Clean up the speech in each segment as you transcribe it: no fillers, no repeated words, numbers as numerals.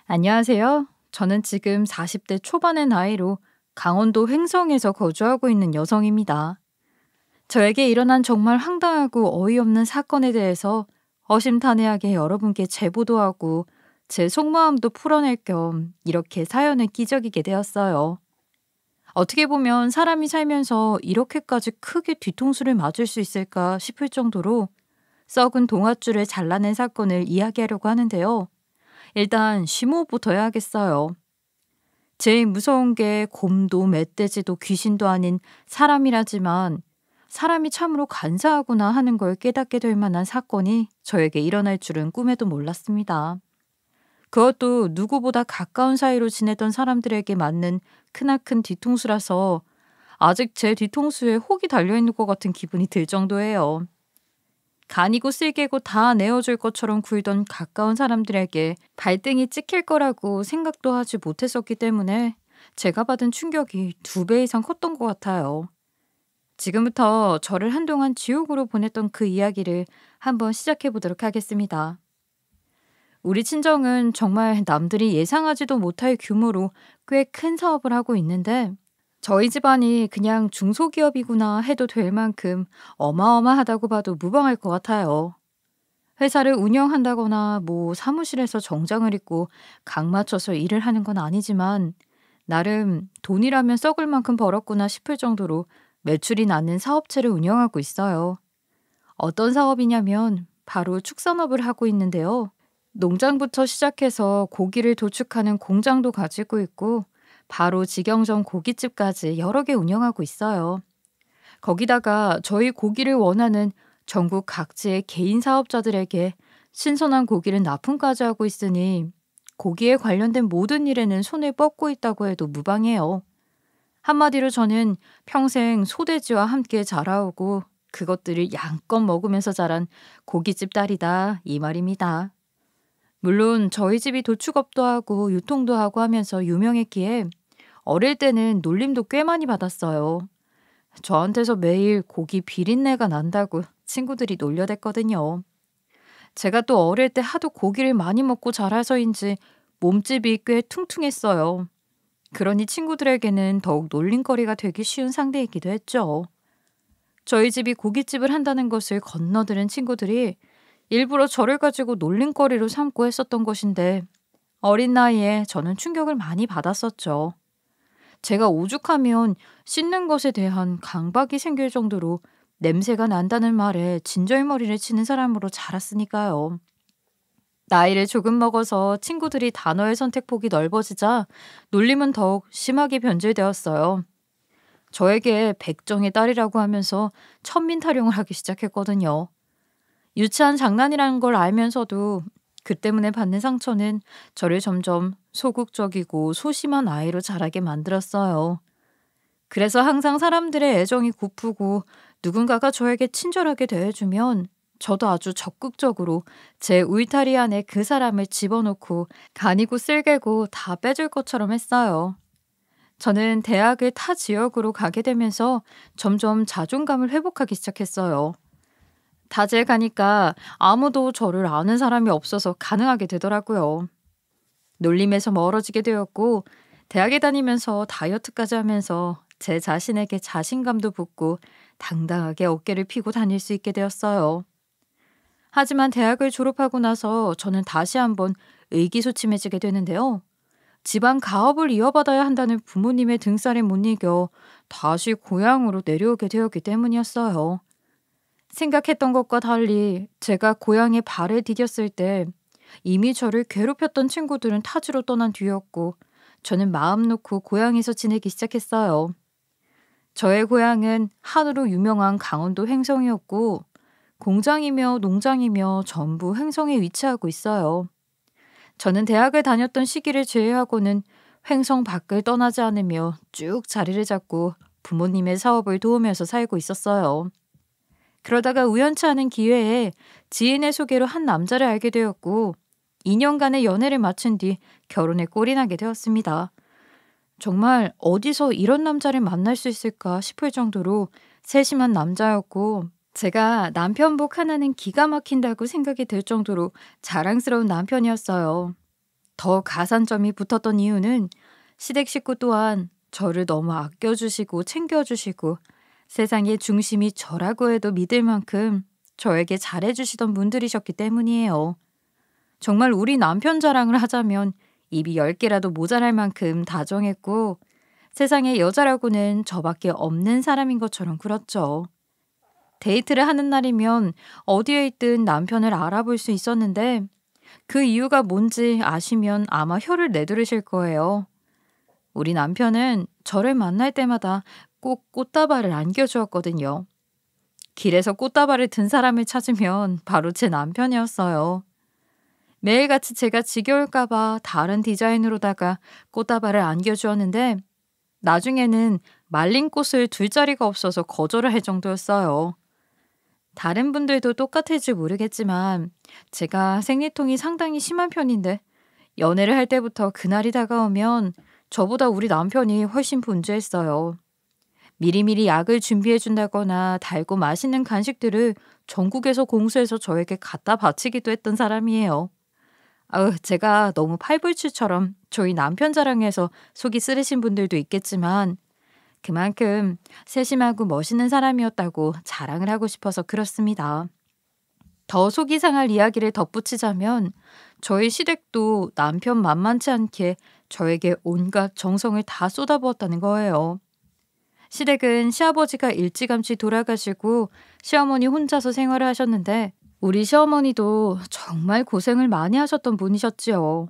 안녕하세요. 저는 지금 40대 초반의 나이로 강원도 횡성에서 거주하고 있는 여성입니다. 저에게 일어난 정말 황당하고 어이없는 사건에 대해서 허심탄회하게 여러분께 제보도 하고 제 속마음도 풀어낼 겸 이렇게 사연을 끼적이게 되었어요. 어떻게 보면 사람이 살면서 이렇게까지 크게 뒤통수를 맞을 수 있을까 싶을 정도로 썩은 동아줄을 잘라낸 사건을 이야기하려고 하는데요. 일단 심호흡부터 해야겠어요. 제일 무서운 게 곰도 멧돼지도 귀신도 아닌 사람이라지만 사람이 참으로 간사하구나 하는 걸 깨닫게 될 만한 사건이 저에게 일어날 줄은 꿈에도 몰랐습니다. 그것도 누구보다 가까운 사이로 지내던 사람들에게 맞는 크나큰 뒤통수라서 아직 제 뒤통수에 혹이 달려있는 것 같은 기분이 들 정도예요. 간이고 쓸개고 다 내어줄 것처럼 굴던 가까운 사람들에게 발등이 찍힐 거라고 생각도 하지 못했었기 때문에 제가 받은 충격이 2배 이상 컸던 것 같아요. 지금부터 저를 한동안 지옥으로 보냈던 그 이야기를 한번 시작해 보도록 하겠습니다. 우리 친정은 정말 남들이 예상하지도 못할 규모로 꽤 큰 사업을 하고 있는데 저희 집안이 그냥 중소기업이구나 해도 될 만큼 어마어마하다고 봐도 무방할 것 같아요. 회사를 운영한다거나 사무실에서 정장을 입고 각 맞춰서 일을 하는 건 아니지만 나름 돈이라면 썩을 만큼 벌었구나 싶을 정도로 매출이 나는 사업체를 운영하고 있어요. 어떤 사업이냐면 바로 축산업을 하고 있는데요. 농장부터 시작해서 고기를 도축하는 공장도 가지고 있고 바로 직영점 고깃집까지 여러 개 운영하고 있어요. 거기다가 저희 고기를 원하는 전국 각지의 개인 사업자들에게 신선한 고기를 납품까지 하고 있으니 고기에 관련된 모든 일에는 손을 뻗고 있다고 해도 무방해요. 한마디로 저는 평생 소돼지와 함께 자라오고 그것들을 양껏 먹으면서 자란 고깃집 딸이다 이 말입니다. 물론 저희 집이 도축업도 하고 유통도 하고 하면서 유명했기에 어릴 때는 놀림도 꽤 많이 받았어요. 저한테서 매일 고기 비린내가 난다고 친구들이 놀려댔거든요. 제가 또 어릴 때 하도 고기를 많이 먹고 자라서인지 몸집이 꽤 퉁퉁했어요. 그러니 친구들에게는 더욱 놀림거리가 되기 쉬운 상대이기도 했죠. 저희 집이 고깃집을 한다는 것을 건너들은 친구들이 일부러 저를 가지고 놀림거리로 삼고 했었던 것인데 어린 나이에 저는 충격을 많이 받았었죠. 제가 오죽하면 씻는 것에 대한 강박이 생길 정도로 냄새가 난다는 말에 진절머리를 치는 사람으로 자랐으니까요. 나이를 조금 먹어서 친구들이 단어의 선택폭이 넓어지자 놀림은 더욱 심하게 변질되었어요. 저에게 백정의 딸이라고 하면서 천민 타령을 하기 시작했거든요. 유치한 장난이라는 걸 알면서도 그 때문에 받는 상처는 저를 점점 소극적이고 소심한 아이로 자라게 만들었어요. 그래서 항상 사람들의 애정이 고프고 누군가가 저에게 친절하게 대해주면 저도 아주 적극적으로 제 울타리 안에 그 사람을 집어넣고 간이고 쓸개고 다 빼줄 것처럼 했어요. 저는 대학을 타 지역으로 가게 되면서 점점 자존감을 회복하기 시작했어요. 다재 가니까 아무도 저를 아는 사람이 없어서 가능하게 되더라고요. 놀림에서 멀어지게 되었고 대학에 다니면서 다이어트까지 하면서 제 자신에게 자신감도 붙고 당당하게 어깨를 펴고 다닐 수 있게 되었어요. 하지만 대학을 졸업하고 나서 저는 다시 한번 의기소침해지게 되는데요. 집안 가업을 이어받아야 한다는 부모님의 등살에 못 이겨 다시 고향으로 내려오게 되었기 때문이었어요. 생각했던 것과 달리 제가 고향에 발을 디뎠을 때 이미 저를 괴롭혔던 친구들은 타지로 떠난 뒤였고 저는 마음 놓고 고향에서 지내기 시작했어요. 저의 고향은 한우로 유명한 강원도 횡성이었고 공장이며 농장이며 전부 횡성에 위치하고 있어요. 저는 대학을 다녔던 시기를 제외하고는 횡성 밖을 떠나지 않으며 쭉 자리를 잡고 부모님의 사업을 도우면서 살고 있었어요. 그러다가 우연치 않은 기회에 지인의 소개로 한 남자를 알게 되었고 2년간의 연애를 마친 뒤 결혼에 꼴이 나게 되었습니다. 정말 어디서 이런 남자를 만날 수 있을까 싶을 정도로 세심한 남자였고 제가 남편복 하나는 기가 막힌다고 생각이 들 정도로 자랑스러운 남편이었어요. 더 가산점이 붙었던 이유는 시댁 식구 또한 저를 너무 아껴주시고 챙겨주시고 세상의 중심이 저라고 해도 믿을 만큼 저에게 잘해주시던 분들이셨기 때문이에요. 정말 우리 남편 자랑을 하자면 입이 10개라도 모자랄 만큼 다정했고 세상에 여자라고는 저밖에 없는 사람인 것처럼 굴었죠. 데이트를 하는 날이면 어디에 있든 남편을 알아볼 수 있었는데 그 이유가 뭔지 아시면 아마 혀를 내두르실 거예요. 우리 남편은 저를 만날 때마다 꼭 꽃다발을 안겨주었거든요. 길에서 꽃다발을 든 사람을 찾으면 바로 제 남편이었어요. 매일같이 제가 지겨울까봐 다른 디자인으로다가 꽃다발을 안겨주었는데 나중에는 말린 꽃을 둘 자리가 없어서 거절을 할 정도였어요. 다른 분들도 똑같을지 모르겠지만 제가 생리통이 상당히 심한 편인데 연애를 할 때부터 그날이 다가오면 저보다 우리 남편이 훨씬 분주했어요. 미리미리 약을 준비해준다거나 달고 맛있는 간식들을 전국에서 공수해서 저에게 갖다 바치기도 했던 사람이에요. 제가 너무 팔불출처럼 저희 남편 자랑해서 속이 쓰리신 분들도 있겠지만 그만큼 세심하고 멋있는 사람이었다고 자랑을 하고 싶어서 그렇습니다. 더 속이 상할 이야기를 덧붙이자면 저희 시댁도 남편 만만치 않게 저에게 온갖 정성을 다 쏟아부었다는 거예요. 시댁은 시아버지가 일찌감치 돌아가시고 시어머니 혼자서 생활을 하셨는데 우리 시어머니도 정말 고생을 많이 하셨던 분이셨지요.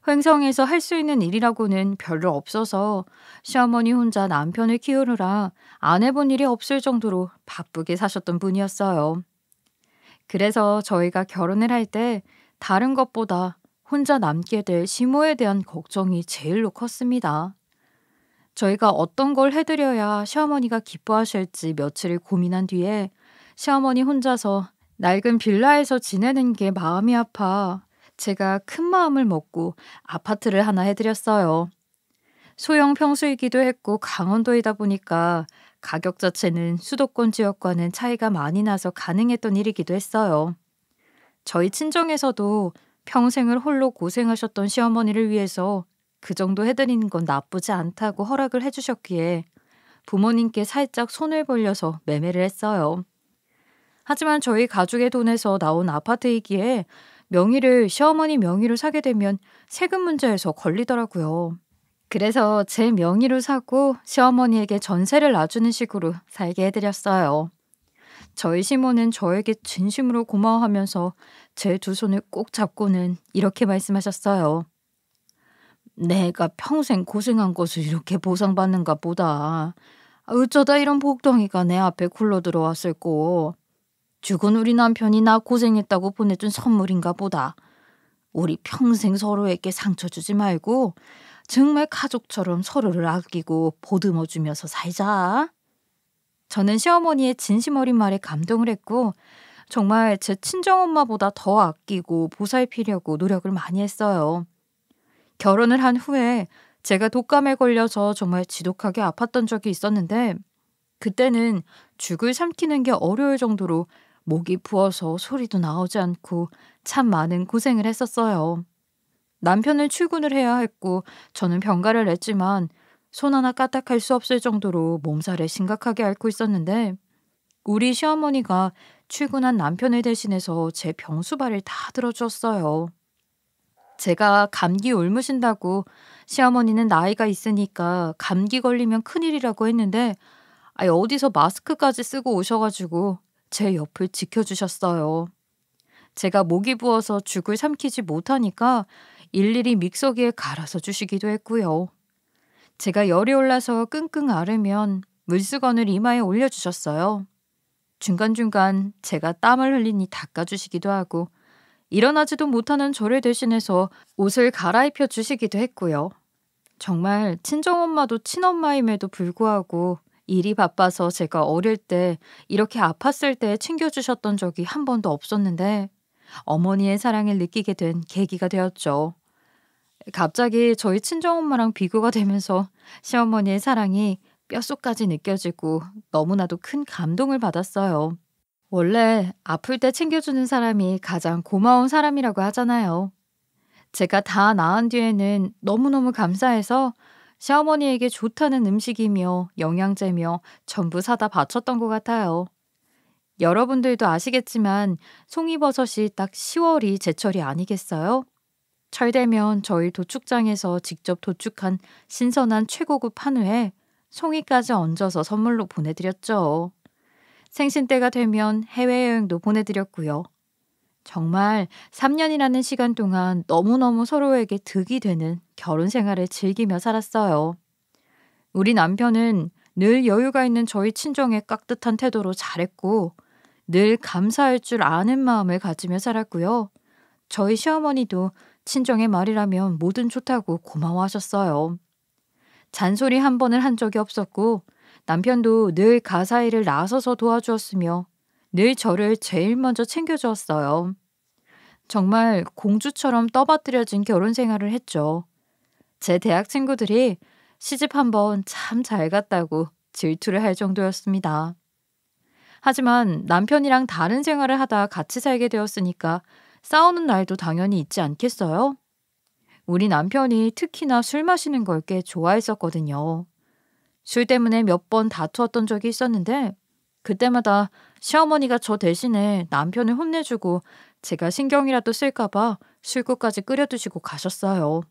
횡성에서 할 수 있는 일이라고는 별로 없어서 시어머니 혼자 남편을 키우느라 안 해본 일이 없을 정도로 바쁘게 사셨던 분이었어요. 그래서 저희가 결혼을 할 때 다른 것보다 혼자 남게 될 시모에 대한 걱정이 제일로 컸습니다. 저희가 어떤 걸 해드려야 시어머니가 기뻐하실지 며칠을 고민한 뒤에 시어머니 혼자서 낡은 빌라에서 지내는 게 마음이 아파 제가 큰 마음을 먹고 아파트를 하나 해드렸어요. 소형 평수이기도 했고 강원도이다 보니까 가격 자체는 수도권 지역과는 차이가 많이 나서 가능했던 일이기도 했어요. 저희 친정에서도 평생을 홀로 고생하셨던 시어머니를 위해서 그 정도 해드리는 건 나쁘지 않다고 허락을 해주셨기에 부모님께 살짝 손을 벌려서 매매를 했어요. 하지만 저희 가족의 돈에서 나온 아파트이기에 명의를 시어머니 명의로 사게 되면 세금 문제에서 걸리더라고요. 그래서 제 명의로 사고 시어머니에게 전세를 놔주는 식으로 살게 해드렸어요. 저희 시모는 저에게 진심으로 고마워하면서 제 두 손을 꼭 잡고는 이렇게 말씀하셨어요. 내가 평생 고생한 것을 이렇게 보상받는가 보다. 어쩌다 이런 복덩이가 내 앞에 굴러 들어왔을꼬. 죽은 우리 남편이 나 고생했다고 보내준 선물인가 보다. 우리 평생 서로에게 상처 주지 말고 정말 가족처럼 서로를 아끼고 보듬어주면서 살자. 저는 시어머니의 진심 어린 말에 감동을 했고 정말 제 친정엄마보다 더 아끼고 보살피려고 노력을 많이 했어요. 결혼을 한 후에 제가 독감에 걸려서 정말 지독하게 아팠던 적이 있었는데 그때는 죽을 삼키는 게 어려울 정도로 목이 부어서 소리도 나오지 않고 참 많은 고생을 했었어요. 남편을 출근을 해야 했고 저는 병가를 냈지만 손 하나 까딱할 수 없을 정도로 몸살에 심각하게 앓고 있었는데 우리 시어머니가 출근한 남편을 대신해서 제 병수발을 다 들어주었어요. 제가 감기 옮으신다고 시어머니는 나이가 있으니까 감기 걸리면 큰일이라고 했는데 어디서 마스크까지 쓰고 오셔가지고 제 옆을 지켜주셨어요. 제가 목이 부어서 죽을 삼키지 못하니까 일일이 믹서기에 갈아서 주시기도 했고요. 제가 열이 올라서 끙끙 앓으면 물수건을 이마에 올려주셨어요. 중간중간 제가 땀을 흘리니 닦아주시기도 하고 일어나지도 못하는 저를 대신해서 옷을 갈아입혀 주시기도 했고요. 정말 친정엄마도 친엄마임에도 불구하고 일이 바빠서 제가 어릴 때 이렇게 아팠을 때 챙겨주셨던 적이 한 번도 없었는데 어머니의 사랑을 느끼게 된 계기가 되었죠. 갑자기 저희 친정엄마랑 비교가 되면서 시어머니의 사랑이 뼛속까지 느껴지고 너무나도 큰 감동을 받았어요. 원래 아플 때 챙겨주는 사람이 가장 고마운 사람이라고 하잖아요. 제가 다 나은 뒤에는 너무너무 감사해서 시어머니에게 좋다는 음식이며 영양제며 전부 사다 바쳤던 것 같아요. 여러분들도 아시겠지만 송이버섯이 딱 10월이 제철이 아니겠어요? 철 되면 저희 도축장에서 직접 도축한 신선한 최고급 한우에 송이까지 얹어서 선물로 보내드렸죠. 생신 때가 되면 해외여행도 보내드렸고요. 정말 3년이라는 시간 동안 너무너무 서로에게 득이 되는 결혼 생활을 즐기며 살았어요. 우리 남편은 늘 여유가 있는 저희 친정에 깍듯한 태도로 잘했고 늘 감사할 줄 아는 마음을 가지며 살았고요. 저희 시어머니도 친정의 말이라면 뭐든 좋다고 고마워하셨어요. 잔소리 한 번을 한 적이 없었고 남편도 늘 가사 일을 나서서 도와주었으며 늘 저를 제일 먼저 챙겨주었어요. 정말 공주처럼 떠받들여진 결혼 생활을 했죠. 제 대학 친구들이 시집 한번 참 잘 갔다고 질투를 할 정도였습니다. 하지만 남편이랑 다른 생활을 하다 같이 살게 되었으니까 싸우는 날도 당연히 있지 않겠어요? 우리 남편이 특히나 술 마시는 걸 꽤 좋아했었거든요. 술 때문에 몇 번 다투었던 적이 있었는데 그때마다 시어머니가 저 대신에 남편을 혼내주고 제가 신경이라도 쓸까봐 술국까지 끓여두시고 가셨어요.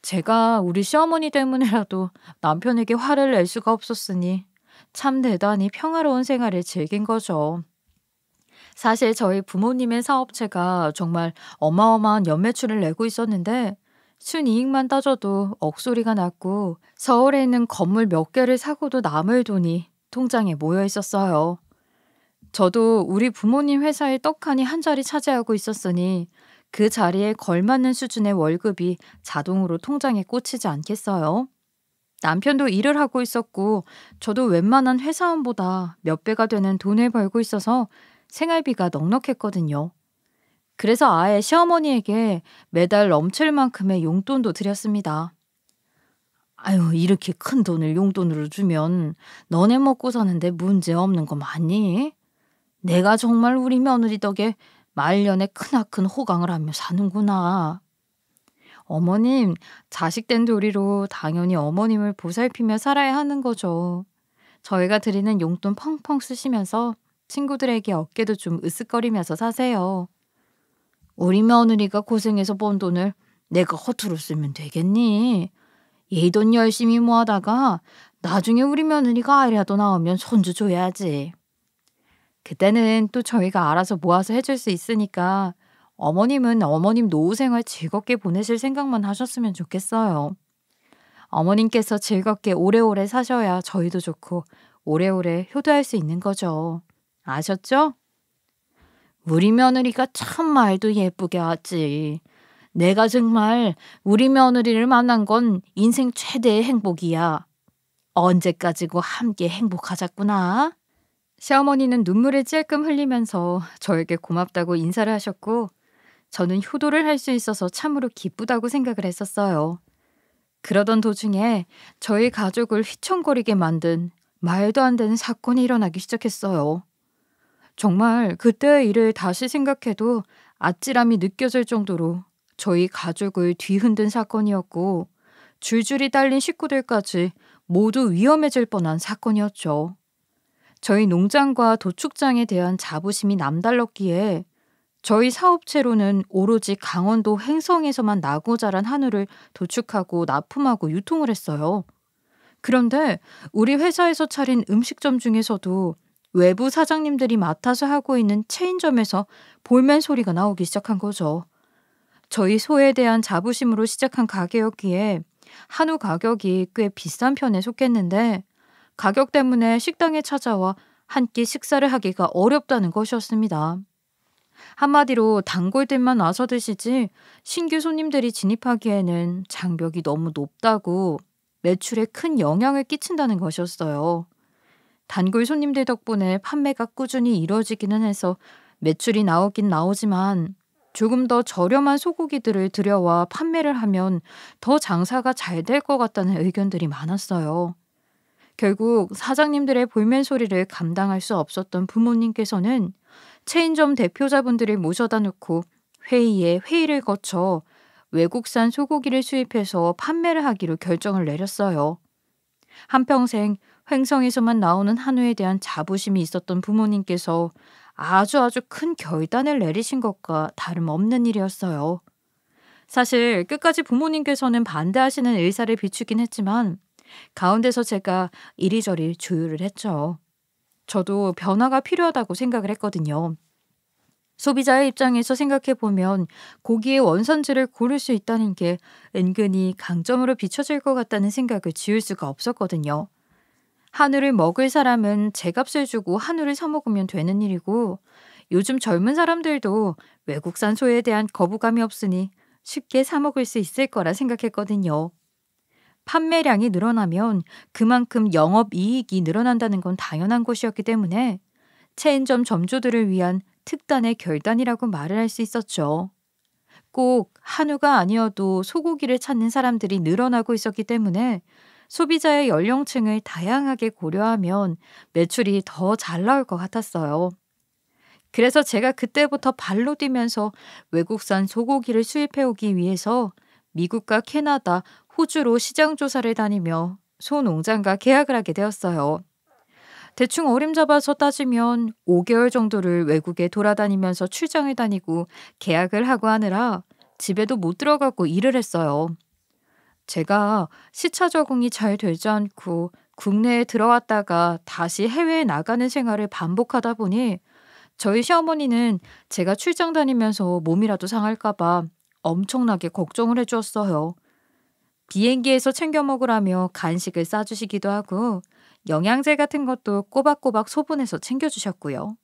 제가 우리 시어머니 때문에라도 남편에게 화를 낼 수가 없었으니 참 대단히 평화로운 생활을 즐긴 거죠. 사실 저희 부모님의 사업체가 정말 어마어마한 연매출을 내고 있었는데 순이익만 따져도 억소리가 났고 서울에 있는 건물 몇 개를 사고도 남을 돈이 통장에 모여 있었어요. 저도 우리 부모님 회사의 떡하니 한 자리 차지하고 있었으니 그 자리에 걸맞는 수준의 월급이 자동으로 통장에 꽂히지 않겠어요? 남편도 일을 하고 있었고 저도 웬만한 회사원보다 몇 배가 되는 돈을 벌고 있어서 생활비가 넉넉했거든요. 그래서 아예 시어머니에게 매달 넘칠 만큼의 용돈도 드렸습니다. 아유, 이렇게 큰 돈을 용돈으로 주면 너네 먹고 사는데 문제 없는 거 맞니? 내가 정말 우리 며느리 덕에 말년에 크나큰 호강을 하며 사는구나. 어머님, 자식된 도리로 당연히 어머님을 보살피며 살아야 하는 거죠. 저희가 드리는 용돈 펑펑 쓰시면서 친구들에게 어깨도 좀 으쓱거리면서 사세요. 우리 며느리가 고생해서 번 돈을 내가 허투루 쓰면 되겠니? 이 돈 열심히 모아다가 나중에 우리 며느리가 아이라도 나오면 손주 줘야지. 그때는 또 저희가 알아서 모아서 해줄 수 있으니까 어머님은 어머님 노후 생활 즐겁게 보내실 생각만 하셨으면 좋겠어요. 어머님께서 즐겁게 오래오래 사셔야 저희도 좋고 오래오래 효도할 수 있는 거죠. 아셨죠? 우리 며느리가 참 말도 예쁘게 하지. 내가 정말 우리 며느리를 만난 건 인생 최대의 행복이야. 언제까지고 함께 행복하자꾸나. 시어머니는 눈물을 찔끔 흘리면서 저에게 고맙다고 인사를 하셨고 저는 효도를 할 수 있어서 참으로 기쁘다고 생각을 했었어요. 그러던 도중에 저희 가족을 휘청거리게 만든 말도 안 되는 사건이 일어나기 시작했어요. 정말 그때의 일을 다시 생각해도 아찔함이 느껴질 정도로 저희 가족을 뒤흔든 사건이었고 줄줄이 딸린 식구들까지 모두 위험해질 뻔한 사건이었죠. 저희 농장과 도축장에 대한 자부심이 남달랐기에 저희 사업체로는 오로지 강원도 횡성에서만 나고 자란 한우를 도축하고 납품하고 유통을 했어요. 그런데 우리 회사에서 차린 음식점 중에서도 외부 사장님들이 맡아서 하고 있는 체인점에서 볼멘 소리가 나오기 시작한 거죠. 저희 소에 대한 자부심으로 시작한 가게였기에 한우 가격이 꽤 비싼 편에 속했는데 가격 때문에 식당에 찾아와 한 끼 식사를 하기가 어렵다는 것이었습니다. 한마디로 단골들만 와서 드시지 신규 손님들이 진입하기에는 장벽이 너무 높다고 매출에 큰 영향을 끼친다는 것이었어요. 단골 손님들 덕분에 판매가 꾸준히 이루어지기는 해서 매출이 나오긴 나오지만 조금 더 저렴한 소고기들을 들여와 판매를 하면 더 장사가 잘 될 것 같다는 의견들이 많았어요. 결국 사장님들의 볼멘 소리를 감당할 수 없었던 부모님께서는 체인점 대표자분들을 모셔다 놓고 회의에 회의를 거쳐 외국산 소고기를 수입해서 판매를 하기로 결정을 내렸어요. 한평생 횡성에서만 나오는 한우에 대한 자부심이 있었던 부모님께서 아주 큰 결단을 내리신 것과 다름없는 일이었어요. 사실 끝까지 부모님께서는 반대하시는 의사를 비추긴 했지만 가운데서 제가 이리저리 조율을 했죠. 저도 변화가 필요하다고 생각을 했거든요. 소비자의 입장에서 생각해보면 고기의 원산지를 고를 수 있다는 게 은근히 강점으로 비춰질 것 같다는 생각을 지울 수가 없었거든요. 한우를 먹을 사람은 제값을 주고 한우를 사 먹으면 되는 일이고 요즘 젊은 사람들도 외국산 소에 대한 거부감이 없으니 쉽게 사 먹을 수 있을 거라 생각했거든요. 판매량이 늘어나면 그만큼 영업이익이 늘어난다는 건 당연한 것이었기 때문에 체인점 점주들을 위한 특단의 결단이라고 말을 할 수 있었죠. 꼭 한우가 아니어도 소고기를 찾는 사람들이 늘어나고 있었기 때문에 소비자의 연령층을 다양하게 고려하면 매출이 더 잘 나올 것 같았어요. 그래서 제가 그때부터 발로 뛰면서 외국산 소고기를 수입해 오기 위해서 미국과 캐나다, 호주로 시장 조사를 다니며 소농장과 계약을 하게 되었어요. 대충 어림잡아서 따지면 5개월 정도를 외국에 돌아다니면서 출장을 다니고 계약을 하고 하느라 집에도 못 들어가고 일을 했어요. 제가 시차 적응이 잘 되지 않고 국내에 들어왔다가 다시 해외에 나가는 생활을 반복하다 보니 저희 시어머니는 제가 출장 다니면서 몸이라도 상할까 봐 엄청나게 걱정을 해주었어요. 비행기에서 챙겨 먹으라며 간식을 싸주시기도 하고 영양제 같은 것도 꼬박꼬박 소분해서 챙겨주셨고요.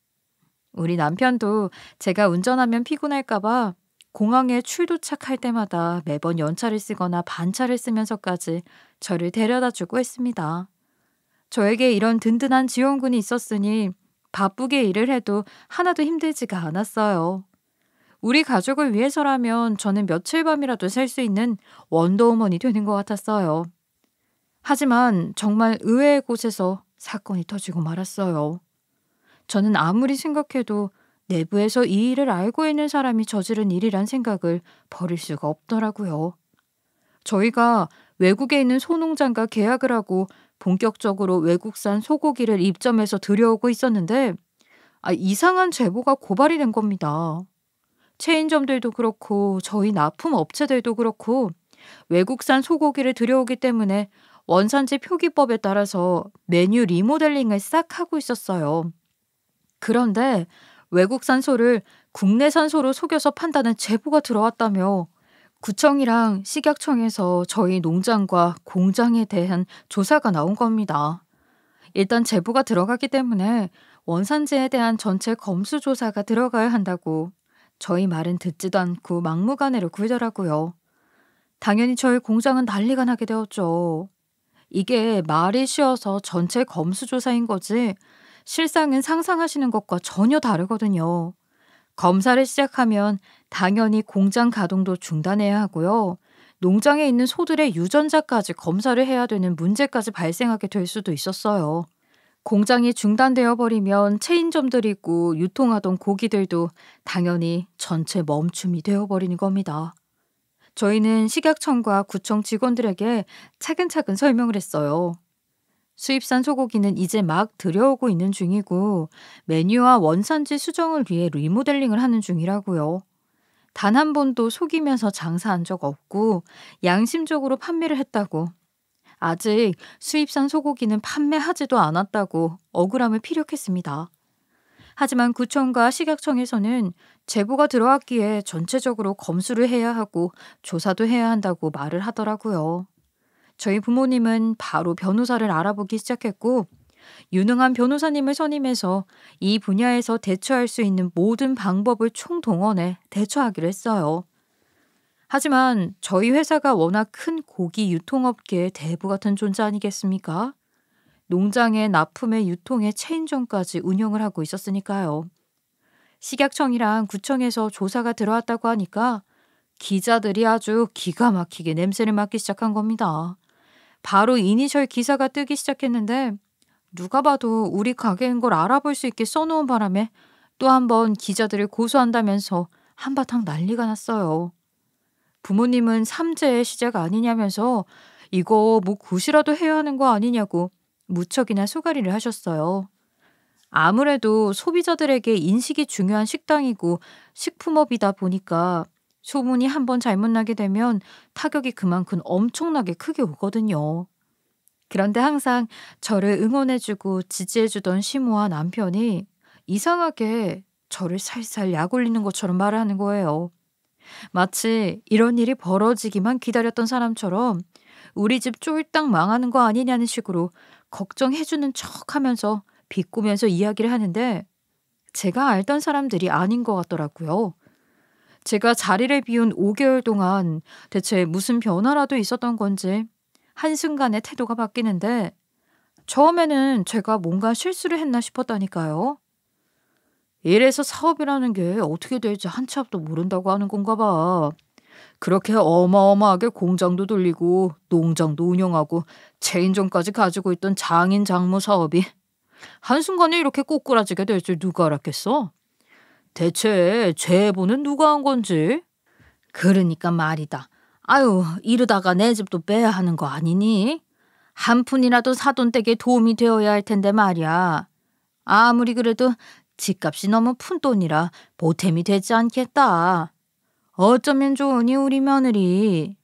우리 남편도 제가 운전하면 피곤할까 봐 공항에 출도착할 때마다 매번 연차를 쓰거나 반차를 쓰면서까지 저를 데려다 주고 했습니다. 저에게 이런 든든한 지원군이 있었으니 바쁘게 일을 해도 하나도 힘들지가 않았어요. 우리 가족을 위해서라면 저는 며칠 밤이라도 살 수 있는 원더우먼이 되는 것 같았어요. 하지만 정말 의외의 곳에서 사건이 터지고 말았어요. 저는 아무리 생각해도 내부에서 이 일을 알고 있는 사람이 저지른 일이란 생각을 버릴 수가 없더라고요. 저희가 외국에 있는 소농장과 계약을 하고 본격적으로 외국산 소고기를 입점해서 들여오고 있었는데 이상한 제보가 고발이 된 겁니다. 체인점들도 그렇고 저희 납품 업체들도 그렇고 외국산 소고기를 들여오기 때문에 원산지 표기법에 따라서 메뉴 리모델링을 싹 하고 있었어요. 그런데 외국산 소를 국내산 소로 속여서 판다는 제보가 들어왔다며 구청이랑 식약청에서 저희 농장과 공장에 대한 조사가 나온 겁니다. 일단 제보가 들어가기 때문에 원산지에 대한 전체 검수 조사가 들어가야 한다고 저희 말은 듣지도 않고 막무가내로 굴더라고요. 당연히 저희 공장은 난리가 나게 되었죠. 이게 말이 쉬워서 전체 검수 조사인 거지 실상은 상상하시는 것과 전혀 다르거든요. 검사를 시작하면 당연히 공장 가동도 중단해야 하고요. 농장에 있는 소들의 유전자까지 검사를 해야 되는 문제까지 발생하게 될 수도 있었어요. 공장이 중단되어 버리면 체인점들이고 유통하던 고기들도 당연히 전체 멈춤이 되어버리는 겁니다. 저희는 식약청과 구청 직원들에게 차근차근 설명을 했어요. 수입산 소고기는 이제 막 들여오고 있는 중이고 메뉴와 원산지 수정을 위해 리모델링을 하는 중이라고요. 단 한 번도 속이면서 장사한 적 없고 양심적으로 판매를 했다고. 아직 수입산 소고기는 판매하지도 않았다고 억울함을 피력했습니다. 하지만 구청과 식약청에서는 제보가 들어왔기에 전체적으로 검수를 해야 하고 조사도 해야 한다고 말을 하더라고요. 저희 부모님은 바로 변호사를 알아보기 시작했고 유능한 변호사님을 선임해서 이 분야에서 대처할 수 있는 모든 방법을 총동원해 대처하기로 했어요. 하지만 저희 회사가 워낙 큰 고기 유통업계의 대부 같은 존재 아니겠습니까? 농장의 납품의 유통의 체인점까지 운영을 하고 있었으니까요. 식약청이랑 구청에서 조사가 들어왔다고 하니까 기자들이 아주 기가 막히게 냄새를 맡기 시작한 겁니다. 바로 이니셜 기사가 뜨기 시작했는데 누가 봐도 우리 가게인 걸 알아볼 수 있게 써놓은 바람에 또 한 번 기자들을 고소한다면서 한바탕 난리가 났어요. 부모님은 삼재의 시작 아니냐면서 이거 뭐 굿이라도 해야 하는 거 아니냐고 무척이나 소가리를 하셨어요. 아무래도 소비자들에게 인식이 중요한 식당이고 식품업이다 보니까 소문이 한번 잘못 나게 되면 타격이 그만큼 엄청나게 크게 오거든요. 그런데 항상 저를 응원해주고 지지해주던 시모와 남편이 이상하게 저를 살살 약올리는 것처럼 말을 하는 거예요. 마치 이런 일이 벌어지기만 기다렸던 사람처럼 우리 집 쫄딱 망하는 거 아니냐는 식으로 걱정해주는 척 하면서 비꼬면서 이야기를 하는데 제가 알던 사람들이 아닌 것 같더라고요. 제가 자리를 비운 5개월 동안 대체 무슨 변화라도 있었던 건지 한순간에 태도가 바뀌는데 처음에는 제가 뭔가 실수를 했나 싶었다니까요. 이래서 사업이라는 게 어떻게 될지 한치 앞도 모른다고 하는 건가 봐. 그렇게 어마어마하게 공장도 돌리고 농장도 운영하고 체인점까지 가지고 있던 장인 장모 사업이 한순간에 이렇게 꼬꾸라지게 될 줄 누가 알았겠어? 대체 제보는 누가 한 건지? 그러니까 말이다. 아유, 이러다가 내 집도 빼야 하는 거 아니니? 한 푼이라도 사돈댁에 도움이 되어야 할 텐데 말이야. 아무리 그래도 집값이 너무 푼돈이라 보탬이 되지 않겠다. 어쩌면 좋으니 우리 며느리.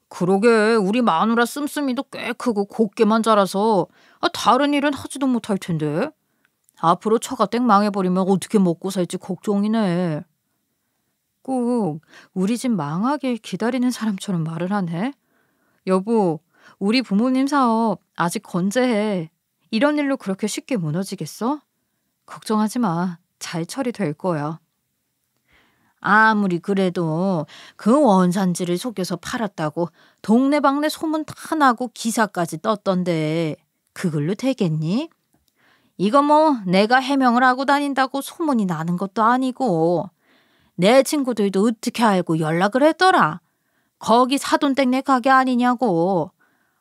그러게 우리 마누라 씀씀이도 꽤 크고 곱게만 자라서 다른 일은 하지도 못할 텐데. 앞으로 처가댁 망해버리면 어떻게 먹고 살지 걱정이네. 꼭 우리 집 망하길 기다리는 사람처럼 말을 하네. 여보, 우리 부모님 사업 아직 건재해. 이런 일로 그렇게 쉽게 무너지겠어? 걱정하지 마. 잘 처리될 거야. 아무리 그래도 그 원산지를 속여서 팔았다고 동네방네 소문 다 나고 기사까지 떴던데 그걸로 되겠니? 이거 뭐 내가 해명을 하고 다닌다고 소문이 나는 것도 아니고 내 친구들도 어떻게 알고 연락을 했더라. 거기 사돈댁네 가게 아니냐고.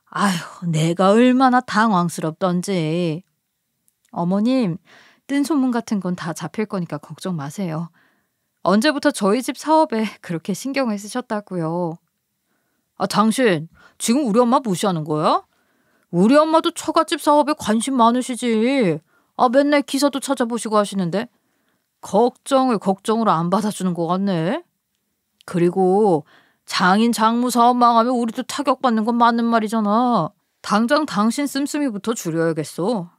아휴, 내가 얼마나 당황스럽던지. 어머님, 뜬 소문 같은 건 다 잡힐 거니까 걱정 마세요. 언제부터 저희 집 사업에 그렇게 신경을 쓰셨다고요? 당신 지금 우리 엄마 무시하는 거야? 우리 엄마도 처갓집 사업에 관심 많으시지. 맨날 기사도 찾아보시고 하시는데 걱정을 걱정으로 안 받아주는 것 같네. 그리고 장인 장모 사업 망하면 우리도 타격받는 건 맞는 말이잖아. 당장 당신 씀씀이부터 줄여야겠어.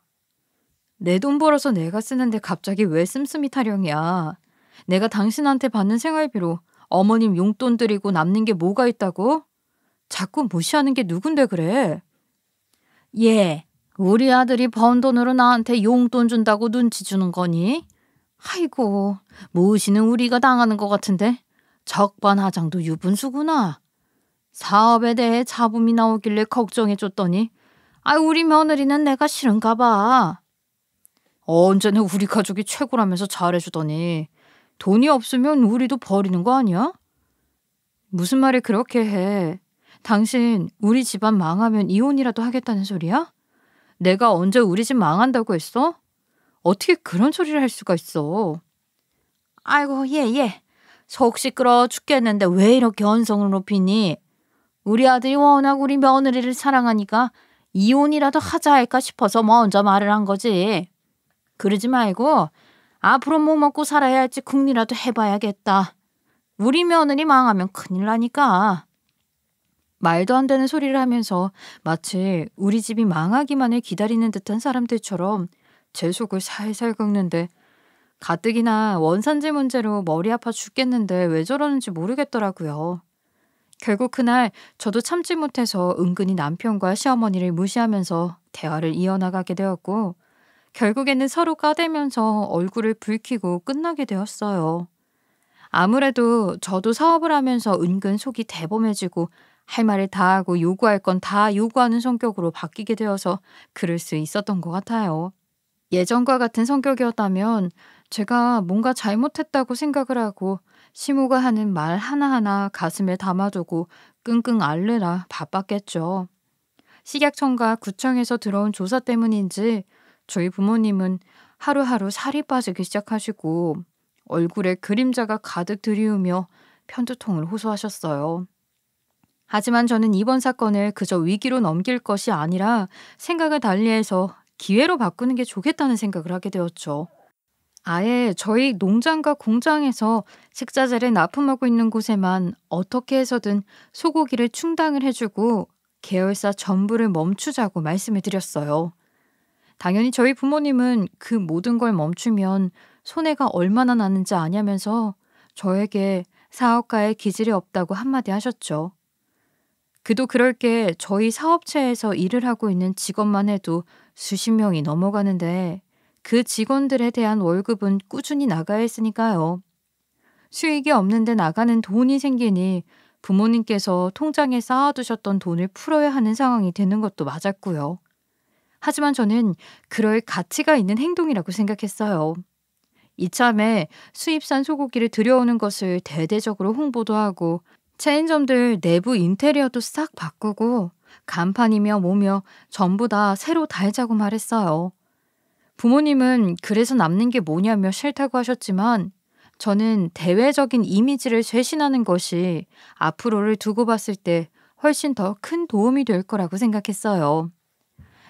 내 돈 벌어서 내가 쓰는데 갑자기 왜 씀씀이 타령이야. 내가 당신한테 받는 생활비로 어머님 용돈 드리고 남는 게 뭐가 있다고? 자꾸 무시하는 게 누군데 그래? 예, 우리 아들이 번 돈으로 나한테 용돈 준다고 눈치 주는 거니? 아이고, 무시는 우리가 당하는 것 같은데 적반하장도 유분수구나. 사업에 대해 잡음이 나오길래 걱정해줬더니 우리 며느리는 내가 싫은가 봐. 언제나 우리 가족이 최고라면서 잘해주더니 돈이 없으면 우리도 버리는 거 아니야? 무슨 말을 그렇게 해. 당신 우리 집안 망하면 이혼이라도 하겠다는 소리야? 내가 언제 우리 집 망한다고 했어? 어떻게 그런 소리를 할 수가 있어? 아이고, 예. 속 시끄러워 죽겠는데 왜 이렇게 언성을 높이니? 우리 아들이 워낙 우리 며느리를 사랑하니까 이혼이라도 하자 할까 싶어서 먼저 말을 한 거지. 그러지 말고 앞으로 뭐 먹고 살아야 할지 궁리라도 해봐야겠다. 우리 며느리 망하면 큰일 나니까. 말도 안 되는 소리를 하면서 마치 우리 집이 망하기만을 기다리는 듯한 사람들처럼 제 속을 살살 긁는데 가뜩이나 원산지 문제로 머리 아파 죽겠는데 왜 저러는지 모르겠더라고요. 결국 그날 저도 참지 못해서 은근히 남편과 시어머니를 무시하면서 대화를 이어나가게 되었고 결국에는 서로 까대면서 얼굴을 붉히고 끝나게 되었어요. 아무래도 저도 사업을 하면서 은근 속이 대범해지고 할 말을 다 하고 요구할 건 다 요구하는 성격으로 바뀌게 되어서 그럴 수 있었던 것 같아요. 예전과 같은 성격이었다면 제가 뭔가 잘못했다고 생각을 하고 시모가 하는 말 하나하나 가슴에 담아두고 끙끙 앓느라 바빴겠죠. 식약청과 구청에서 들어온 조사 때문인지 저희 부모님은 하루하루 살이 빠지기 시작하시고 얼굴에 그림자가 가득 들이우며 편두통을 호소하셨어요. 하지만 저는 이번 사건을 그저 위기로 넘길 것이 아니라 생각을 달리해서 기회로 바꾸는 게 좋겠다는 생각을 하게 되었죠. 아예 저희 농장과 공장에서 식자재를 납품하고 있는 곳에만 어떻게 해서든 소고기를 충당을 해주고 계열사 전부를 멈추자고 말씀을 드렸어요. 당연히 저희 부모님은 그 모든 걸 멈추면 손해가 얼마나 나는지 아냐면서 저에게 사업가의 기질이 없다고 한마디 하셨죠. 그도 그럴 게 저희 사업체에서 일을 하고 있는 직원만 해도 수십 명이 넘어가는데 그 직원들에 대한 월급은 꾸준히 나가야 했으니까요. 수익이 없는데 나가는 돈이 생기니 부모님께서 통장에 쌓아두셨던 돈을 풀어야 하는 상황이 되는 것도 맞았고요. 하지만 저는 그럴 가치가 있는 행동이라고 생각했어요. 이참에 수입산 소고기를 들여오는 것을 대대적으로 홍보도 하고 체인점들 내부 인테리어도 싹 바꾸고 간판이며 뭐며 전부 다 새로 달자고 말했어요. 부모님은 그래서 남는 게 뭐냐며 싫다고 하셨지만 저는 대외적인 이미지를 쇄신하는 것이 앞으로를 두고 봤을 때 훨씬 더 큰 도움이 될 거라고 생각했어요.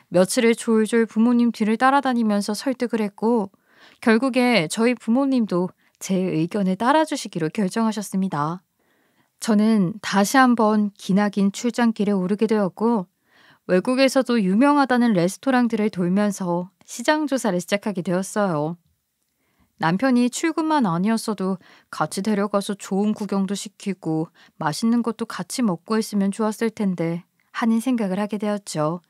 며칠을 졸졸 부모님 뒤를 따라다니면서 설득을 했고 결국에 저희 부모님도 제 의견을 따라주시기로 결정하셨습니다. 저는 다시 한번 기나긴 출장길에 오르게 되었고 외국에서도 유명하다는 레스토랑들을 돌면서 시장 조사를 시작하게 되었어요. 남편이 출근만 아니었어도 같이 데려가서 좋은 구경도 시키고 맛있는 것도 같이 먹고 했으면 좋았을 텐데 하는 생각을 하게 되었죠.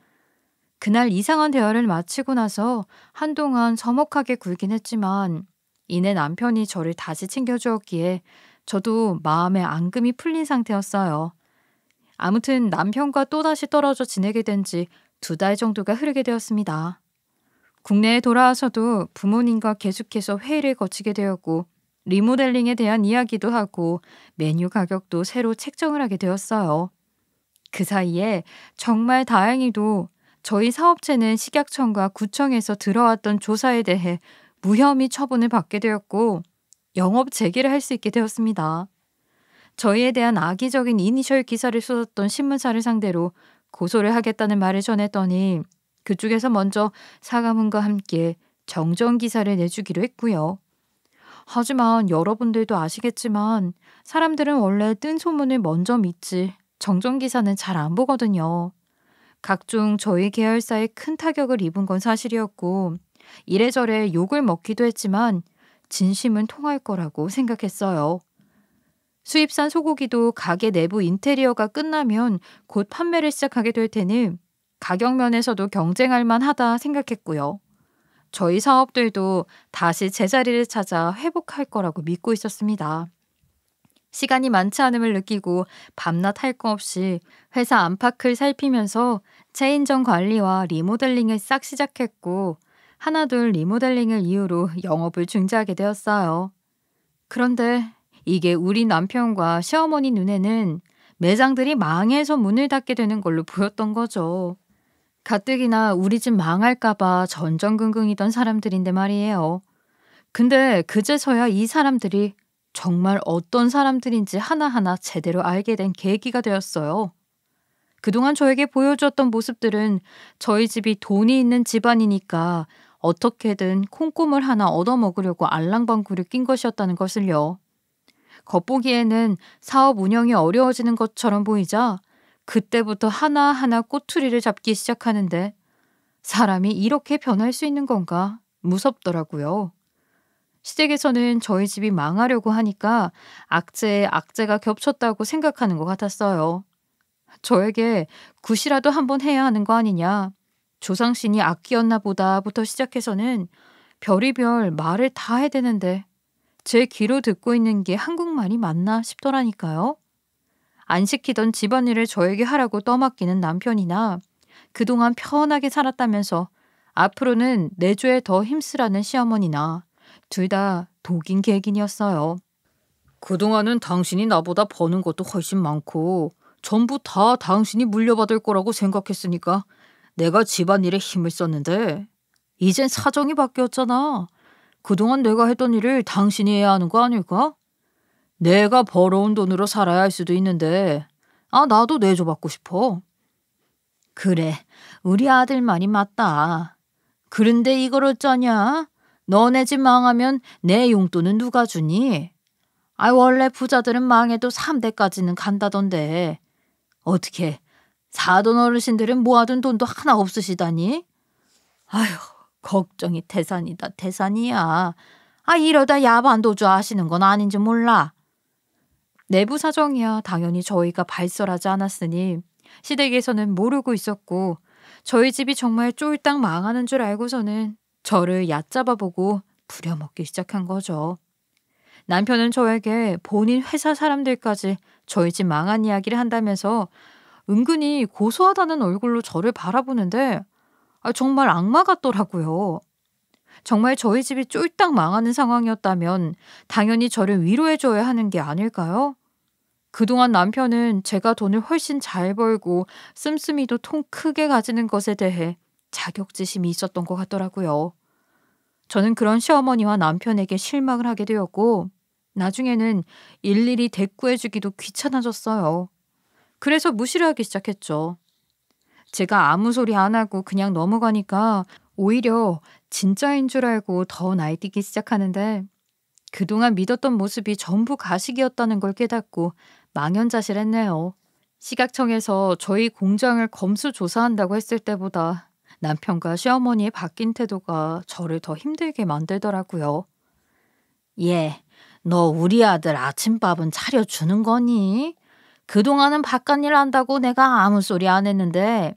그날 이상한 대화를 마치고 나서 한동안 서먹하게 굴긴 했지만 이내 남편이 저를 다시 챙겨주었기에 저도 마음의 앙금이 풀린 상태였어요. 아무튼 남편과 또다시 떨어져 지내게 된 지 2달 정도가 흐르게 되었습니다. 국내에 돌아와서도 부모님과 계속해서 회의를 거치게 되었고 리모델링에 대한 이야기도 하고 메뉴 가격도 새로 책정을 하게 되었어요. 그 사이에 정말 다행히도 저희 사업체는 식약청과 구청에서 들어왔던 조사에 대해 무혐의 처분을 받게 되었고 영업 재개를 할 수 있게 되었습니다. 저희에 대한 악의적인 이니셜 기사를 쏟았던 신문사를 상대로 고소를 하겠다는 말을 전했더니 그쪽에서 먼저 사과문과 함께 정정 기사를 내주기로 했고요. 하지만 여러분들도 아시겠지만 사람들은 원래 뜬 소문을 먼저 믿지 정정 기사는 잘 안 보거든요. 각종 저희 계열사에 큰 타격을 입은 건 사실이었고 이래저래 욕을 먹기도 했지만 진심은 통할 거라고 생각했어요. 수입산 소고기도 가게 내부 인테리어가 끝나면 곧 판매를 시작하게 될 테니 가격 면에서도 경쟁할 만하다 생각했고요. 저희 사업들도 다시 제자리를 찾아 회복할 거라고 믿고 있었습니다. 시간이 많지 않음을 느끼고 밤낮 할 거 없이 회사 안팎을 살피면서 체인점 관리와 리모델링을 싹 시작했고 하나둘 리모델링을 이유로 영업을 중지하게 되었어요. 그런데 이게 우리 남편과 시어머니 눈에는 매장들이 망해서 문을 닫게 되는 걸로 보였던 거죠. 가뜩이나 우리 집 망할까봐 전전긍긍이던 사람들인데 말이에요. 근데 그제서야 이 사람들이 정말 어떤 사람들인지 하나하나 제대로 알게 된 계기가 되었어요. 그동안 저에게 보여주었던 모습들은 저희 집이 돈이 있는 집안이니까 어떻게든 콩고물 하나 얻어먹으려고 알랑방구를 낀 것이었다는 것을요. 겉보기에는 사업 운영이 어려워지는 것처럼 보이자 그때부터 하나하나 꼬투리를 잡기 시작하는데 사람이 이렇게 변할 수 있는 건가 무섭더라고요. 시댁에서는 저희 집이 망하려고 하니까 악재에 악재가 겹쳤다고 생각하는 것 같았어요. 저에게 굿이라도 한번 해야 하는 거 아니냐. 조상신이 악기였나 보다부터 시작해서는 별의별 말을 다 해대는데 제 귀로 듣고 있는 게 한국말이 맞나 싶더라니까요. 안 시키던 집안일을 저에게 하라고 떠맡기는 남편이나 그동안 편하게 살았다면서 앞으로는 내조에 더 힘쓰라는 시어머니나 둘 다 독인 객인이었어요. 그동안은 당신이 나보다 버는 것도 훨씬 많고 전부 다 당신이 물려받을 거라고 생각했으니까 내가 집안일에 힘을 썼는데 이젠 사정이 바뀌었잖아. 그동안 내가 했던 일을 당신이 해야 하는 거 아닐까? 내가 벌어온 돈으로 살아야 할 수도 있는데, 나도 내줘받고 싶어. 그래, 우리 아들 말이 맞다. 그런데 이걸 어쩌냐? 너네 집 망하면 내 용돈은 누가 주니? 원래 부자들은 망해도 3대까지는 간다던데. 어떻게, 사돈 어르신들은 모아둔 돈도 하나 없으시다니? 아휴, 걱정이 태산이다, 태산이야. 이러다 야반도주 하시는 건 아닌지 몰라. 내부 사정이야 당연히 저희가 발설하지 않았으니 시댁에서는 모르고 있었고, 저희 집이 정말 쫄딱 망하는 줄 알고서는 저를 얕잡아보고 부려먹기 시작한 거죠. 남편은 저에게 본인 회사 사람들까지 저희 집 망한 이야기를 한다면서 은근히 고소하다는 얼굴로 저를 바라보는데 정말 악마 같더라고요. 정말 저희 집이 쫄딱 망하는 상황이었다면 당연히 저를 위로해줘야 하는 게 아닐까요? 그동안 남편은 제가 돈을 훨씬 잘 벌고 씀씀이도 통 크게 가지는 것에 대해 자격지심이 있었던 것 같더라고요. 저는 그런 시어머니와 남편에게 실망을 하게 되었고, 나중에는 일일이 대꾸해주기도 귀찮아졌어요. 그래서 무시를 하기 시작했죠. 제가 아무 소리 안 하고 그냥 넘어가니까 오히려 진짜인 줄 알고 더 날뛰기 시작하는데, 그동안 믿었던 모습이 전부 가식이었다는 걸 깨닫고 망연자실했네요. 시각청에서 저희 공장을 검수조사한다고 했을 때보다 남편과 시어머니의 바뀐 태도가 저를 더 힘들게 만들더라고요. 예, 너 우리 아들 아침밥은 차려주는 거니? 그동안은 바깥일 한다고 내가 아무 소리 안 했는데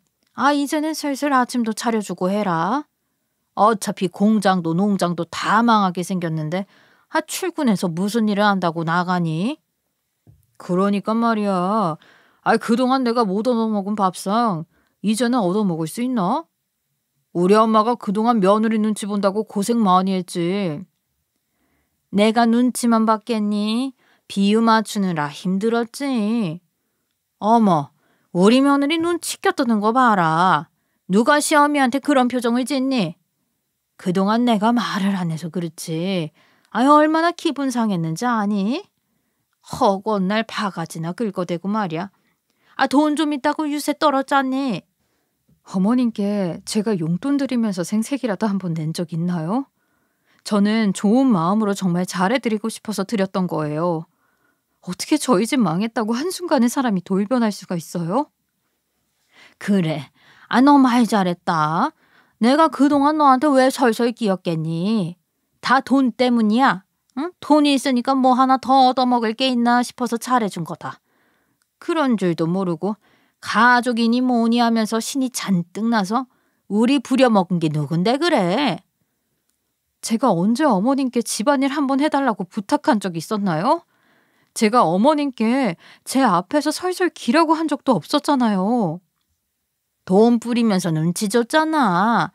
이제는 슬슬 아침도 차려주고 해라. 어차피 공장도 농장도 다 망하게 생겼는데 출근해서 무슨 일을 한다고 나가니? 그러니까 말이야. 그동안 내가 못 얻어먹은 밥상 이제는 얻어먹을 수 있나? 우리 엄마가 그동안 며느리 눈치 본다고 고생 많이 했지. 내가 눈치만 봤겠니? 비유 맞추느라 힘들었지. 어머, 우리 며느리 눈치 껴뜨는 거 봐라. 누가 시어미한테 그런 표정을 짓니? 그동안 내가 말을 안 해서 그렇지. 얼마나 기분 상했는지 아니? 허구한 날 바가지나 긁어대고 말이야. 돈 좀 있다고 유세 떨었잖니? 어머님께 제가 용돈 드리면서 생색이라도 한번 낸 적 있나요? 저는 좋은 마음으로 정말 잘해드리고 싶어서 드렸던 거예요. 어떻게 저희 집 망했다고 한순간에 사람이 돌변할 수가 있어요? 그래, 너 말 잘했다. 내가 그동안 너한테 왜 설설 끼었겠니? 다 돈 때문이야. 응? 돈이 있으니까 뭐 하나 더 얻어먹을 게 있나 싶어서 잘해준 거다. 그런 줄도 모르고 가족이니 뭐니 하면서 신이 잔뜩 나서 우리 부려먹은 게 누군데 그래? 제가 언제 어머님께 집안일 한번 해달라고 부탁한 적 있었나요? 제가 어머님께 제 앞에서 설설 기라고 한 적도 없었잖아요. 돈 뿌리면서 눈치 줬잖아.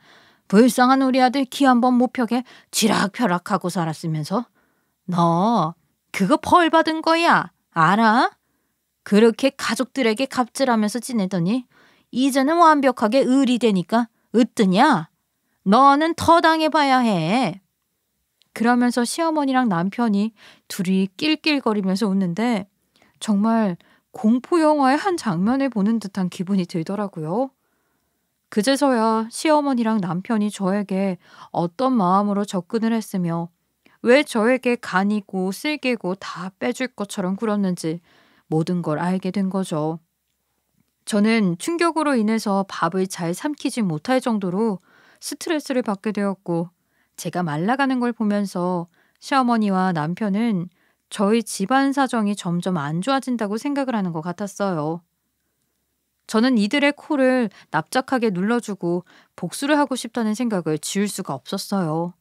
불쌍한 우리 아들 기 한번 못 펴게 쥐락펴락하고 살았으면서. 너 그거 벌 받은 거야. 알아? 그렇게 가족들에게 갑질하면서 지내더니 이제는 완벽하게 을이 되니까 으뜨냐? 너는 더 당해봐야 해. 그러면서 시어머니랑 남편이 둘이 낄낄거리면서 웃는데 정말 공포영화의 한 장면을 보는 듯한 기분이 들더라고요. 그제서야 시어머니랑 남편이 저에게 어떤 마음으로 접근을 했으며 왜 저에게 간이고 쓸개고 다 빼줄 것처럼 굴었는지 모든 걸 알게 된 거죠. 저는 충격으로 인해서 밥을 잘 삼키지 못할 정도로 스트레스를 받게 되었고, 제가 말라가는 걸 보면서 시어머니와 남편은 저희 집안 사정이 점점 안 좋아진다고 생각을 하는 것 같았어요. 저는 이들의 코를 납작하게 눌러주고 복수를 하고 싶다는 생각을 지울 수가 없었어요.